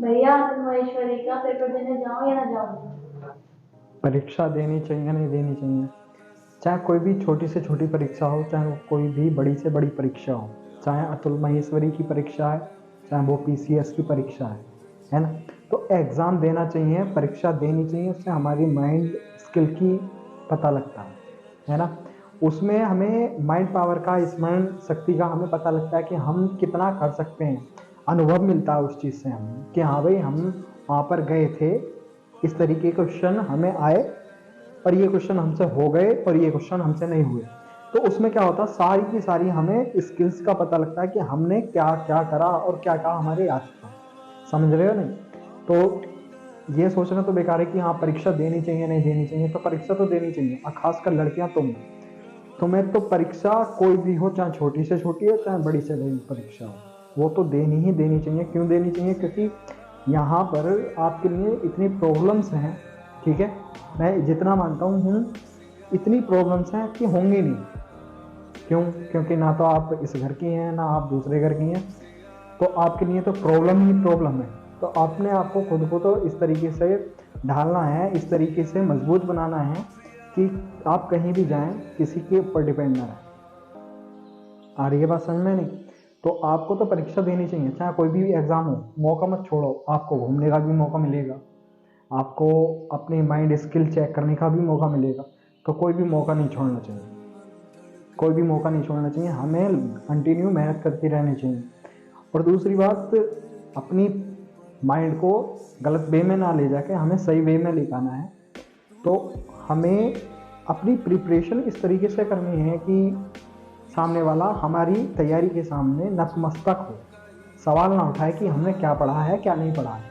भैया तुम महेश्वरी का पेपर देने जाओ या ना जाओ? परीक्षा देनी चाहिए नहीं देनी चाहिए, चाहे कोई भी छोटी से छोटी परीक्षा हो, चाहे वो कोई भी बड़ी से बड़ी परीक्षा हो, चाहे अतुल महेश्वरी की परीक्षा है, चाहे वो पीसीएस की परीक्षा है ना। तो एग्ज़ाम देना चाहिए, परीक्षा देनी चाहिए, उससे हमारी माइंड स्किल की पता लगता है ना। उसमें हमें माइंड पावर का, स्मरण शक्ति का हमें पता लगता है कि हम कितना कर सकते हैं। अनुभव मिलता है उस चीज़ से हमें कि हाँ भाई हम वहाँ पर गए थे, इस तरीके के क्वेश्चन हमें आए और ये क्वेश्चन हमसे हो गए और ये क्वेश्चन हमसे नहीं हुए। तो उसमें क्या होता है, सारी की सारी हमें स्किल्स का पता लगता है कि हमने क्या क्या करा और क्या क्या हमारे याद था। समझ रहे हो नहीं? तो ये सोचना तो बेकार है कि हाँ परीक्षा देनी चाहिए नहीं देनी चाहिए। तो परीक्षा तो देनी चाहिए, और खासकर लड़कियां तुम्हें तो परीक्षा कोई भी हो, चाहे छोटी से छोटी हो चाहे बड़ी से बड़ी परीक्षा हो, वो तो देनी ही देनी चाहिए। क्यों देनी चाहिए? क्योंकि यहाँ पर आपके लिए इतनी प्रॉब्लम्स हैं, ठीक है, मैं जितना मानता हूँ इतनी प्रॉब्लम्स हैं कि होंगी नहीं। क्यों? क्योंकि ना तो आप इस घर की हैं ना आप दूसरे घर की हैं, तो आपके लिए तो प्रॉब्लम ही प्रॉब्लम है। तो आपने आपको खुद को तो इस तरीके से ढालना है, इस तरीके से मजबूत बनाना है कि आप कहीं भी जाएं किसी के ऊपर डिपेंड ना रहें। आ रही है बात समझ में नहीं? तो आपको तो परीक्षा देनी चाहिए, चाहे कोई भी एग्जाम हो, मौका मत छोड़ो। आपको घूमने का भी मौका मिलेगा, आपको अपनी माइंड स्किल चेक करने का भी मौका मिलेगा। तो कोई भी मौका नहीं छोड़ना चाहिए, कोई भी मौका नहीं छोड़ना चाहिए। हमें कंटिन्यू मेहनत करती रहनी चाहिए। और दूसरी बात, अपनी माइंड को गलत वे में ना ले जाके हमें सही वे में ले जाना है। तो हमें अपनी प्रिपरेशन इस तरीके से करनी है कि सामने वाला हमारी तैयारी के सामने नतमस्तक हो, सवाल ना उठाए कि हमने क्या पढ़ा है क्या नहीं पढ़ा है।